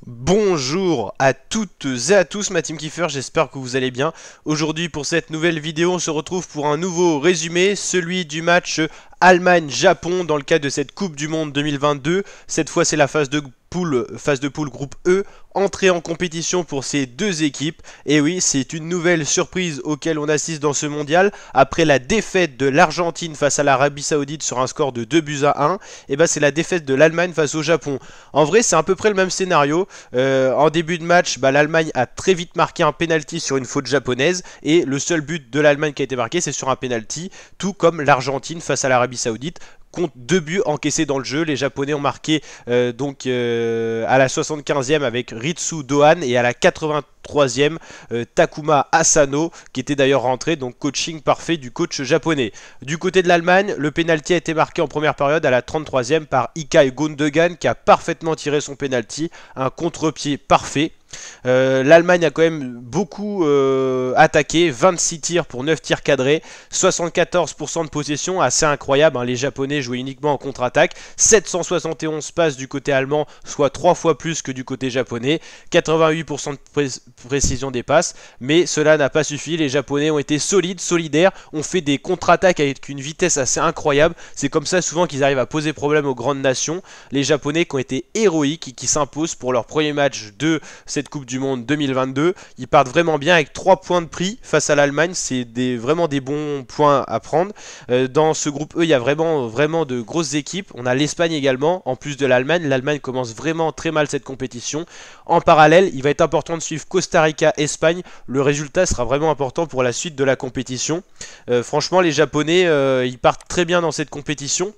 Bonjour à toutes et à tous, ma team kiffer, j'espère que vous allez bien. Aujourd'hui pour cette nouvelle vidéo, on se retrouve pour un nouveau résumé, celui du match Allemagne-Japon dans le cadre de cette Coupe du Monde 2022. Cette fois c'est la phase de poule groupe E, entrée en compétition pour ces deux équipes. Et oui, c'est une nouvelle surprise auquel on assiste dans ce mondial. Après la défaite de l'Argentine face à l'Arabie Saoudite sur un score de 2-1, et ben c'est la défaite de l'Allemagne face au Japon. En vrai, c'est à peu près le même scénario. En début de match, l'Allemagne a très vite marqué un penalty sur une faute japonaise, et le seul but de l'Allemagne qui a été marqué, c'est sur un penalty, tout comme l'Argentine face à l'Arabie Saoudite. Compte 2 buts encaissés dans le jeu. Les Japonais ont marqué à la 75e avec Ritsu Dohan et à la 83e Takuma Asano qui était d'ailleurs rentré, donc coaching parfait du coach japonais. Du côté de l'Allemagne, le penalty a été marqué en première période à la 33e par Ilkay Gundogan qui a parfaitement tiré son penalty, un contre-pied parfait. L'Allemagne a quand même beaucoup attaqué, 26 tirs pour 9 tirs cadrés, 74% de possession, assez incroyable, hein. Les Japonais jouaient uniquement en contre-attaque, 771 passes du côté allemand, soit 3 fois plus que du côté japonais, 88% de précision des passes, mais cela n'a pas suffi. Les Japonais ont été solides, solidaires, ont fait des contre-attaques avec une vitesse assez incroyable. C'est comme ça souvent qu'ils arrivent à poser problème aux grandes nations. Les Japonais qui ont été héroïques et qui s'imposent pour leur premier match de cette Coupe du Monde 2022, ils partent vraiment bien avec 3 points de prix face à l'Allemagne. C'est vraiment des bons points à prendre. Dans ce groupe E, il y a vraiment de grosses équipes. On a l'Espagne également, en plus de l'Allemagne. L'Allemagne commence vraiment très mal cette compétition. En parallèle, il va être important de suivre Costa Rica-Espagne. Le résultat sera vraiment important pour la suite de la compétition. Franchement, les Japonais, ils partent très bien dans cette compétition.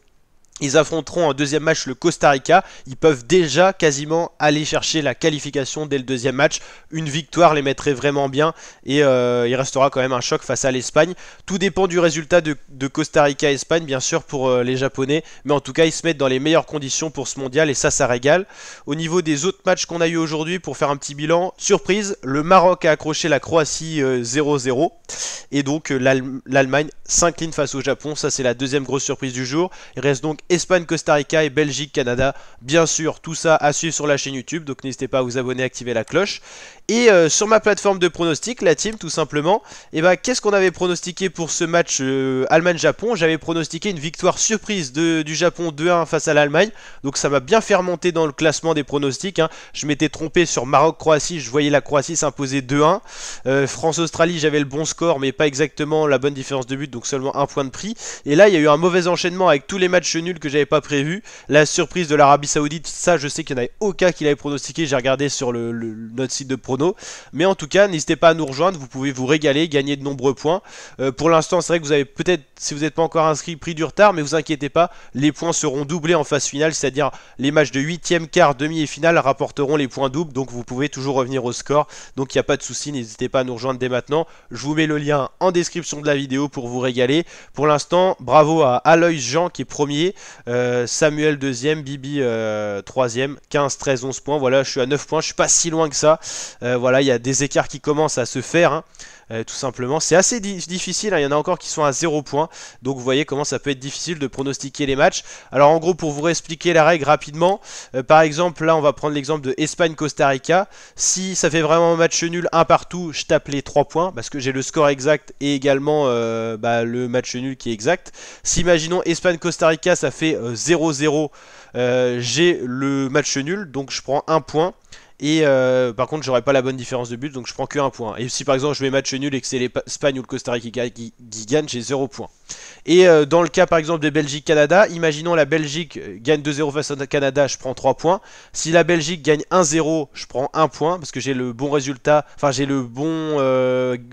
Ils affronteront en deuxième match le Costa Rica. Ils peuvent déjà quasiment aller chercher la qualification dès le deuxième match. Une victoire les mettrait vraiment bien. Et il restera quand même un choc face à l'Espagne. Tout dépend du résultat de Costa Rica-Espagne, bien sûr, pour les Japonais. Mais en tout cas, ils se mettent dans les meilleures conditions pour ce mondial. Et ça régale. Au niveau des autres matchs qu'on a eu aujourd'hui, pour faire un petit bilan, surprise, le Maroc a accroché la Croatie 0-0. Et donc l'Allemagne s'incline face au Japon. Ça, c'est la deuxième grosse surprise du jour. Il reste donc Espagne, Costa Rica et Belgique, Canada. Bien sûr, tout ça à suivre sur la chaîne YouTube. Donc n'hésitez pas à vous abonner, activer la cloche. Et sur ma plateforme de pronostic, la team, tout simplement, qu'est-ce qu'on avait pronostiqué pour ce match Allemagne-Japon? J'avais pronostiqué une victoire surprise du Japon 2-1 face à l'Allemagne. Donc ça m'a bien fait remonter dans le classement des pronostics, hein. Je m'étais trompé sur Maroc-Croatie. Je voyais la Croatie s'imposer 2-1. France-Australie, j'avais le bon score, mais pas exactement la bonne différence de but. Donc seulement un point de prix. Et là, il y a eu un mauvais enchaînement avec tous les matchs nuls que j'avais pas prévu. La surprise de l'Arabie Saoudite, ça je sais qu'il n'y en avait aucun qui l'avait pronostiqué. J'ai regardé sur notre site de prono. Mais en tout cas, n'hésitez pas à nous rejoindre. Vous pouvez vous régaler, gagner de nombreux points. Pour l'instant, c'est vrai que vous avez peut-être, si vous n'êtes pas encore inscrit, pris du retard. Mais vous inquiétez pas, les points seront doublés en phase finale. C'est-à-dire les matchs de 8e, quart, demi et finale rapporteront les points doubles. Donc vous pouvez toujours revenir au score. Donc il n'y a pas de souci. N'hésitez pas à nous rejoindre dès maintenant. Je vous mets le lien en description de la vidéo pour vous régaler. Pour l'instant, bravo à Aloys Jean qui est premier. Samuel deuxième, Bibi troisième, 15, 13, 11 points. Voilà, je suis à 9 points, je suis pas si loin que ça. Voilà, il y a des écarts qui commencent à se faire, hein. Tout simplement. C'est assez difficile, hein. Il y en a encore qui sont à 0 points. Donc vous voyez comment ça peut être difficile de pronostiquer les matchs. Alors en gros, pour vous réexpliquer la règle rapidement, par exemple, là on va prendre l'exemple de Espagne-Costa Rica. Si ça fait vraiment un match nul, un partout, je tape les 3 points parce que j'ai le score exact et également le match nul qui est exact. Si imaginons Espagne-Costa Rica, ça fait 0-0, j'ai le match nul, donc je prends 1 point. Et par contre, j'aurai pas la bonne différence de but, donc je prends que 1 point. Et si par exemple je mets match nul et que c'est l'Espagne ou le Costa Rica qui gagne, j'ai 0 point. Et dans le cas par exemple de Belgique-Canada, imaginons la Belgique gagne 2-0 face au Canada, je prends 3 points. Si la Belgique gagne 1-0, je prends 1 point parce que j'ai le bon résultat, enfin j'ai le bon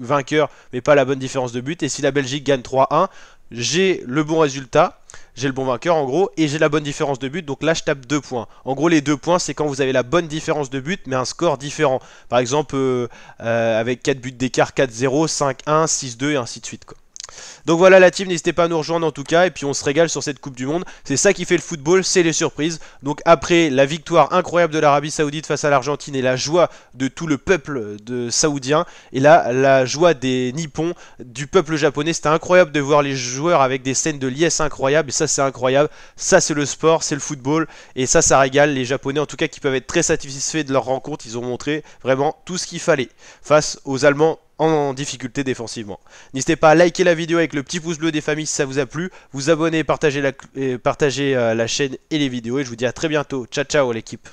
vainqueur, mais pas la bonne différence de but. Et si la Belgique gagne 3-1, j'ai le bon résultat, j'ai le bon vainqueur en gros, et j'ai la bonne différence de but, donc là je tape 2 points. En gros les 2 points c'est quand vous avez la bonne différence de but mais un score différent. Par exemple avec 4 buts d'écart, 4-0, 5-1, 6-2 et ainsi de suite quoi. Donc voilà la team, n'hésitez pas à nous rejoindre en tout cas, et puis on se régale sur cette Coupe du Monde. C'est ça qui fait le football, c'est les surprises. Donc après la victoire incroyable de l'Arabie Saoudite face à l'Argentine et la joie de tout le peuple de saoudien, et là la joie des Nippons, du peuple japonais, c'était incroyable de voir les joueurs avec des scènes de liesse incroyables, et ça c'est incroyable. Ça c'est le sport, c'est le football, et ça régale les Japonais en tout cas qui peuvent être très satisfaits de leur rencontre. Ils ont montré vraiment tout ce qu'il fallait face aux Allemands en difficulté défensivement. N'hésitez pas à liker la vidéo avec le petit pouce bleu des familles si ça vous a plu, vous abonner, partager la chaîne et les vidéos, et je vous dis à très bientôt. Ciao ciao l'équipe.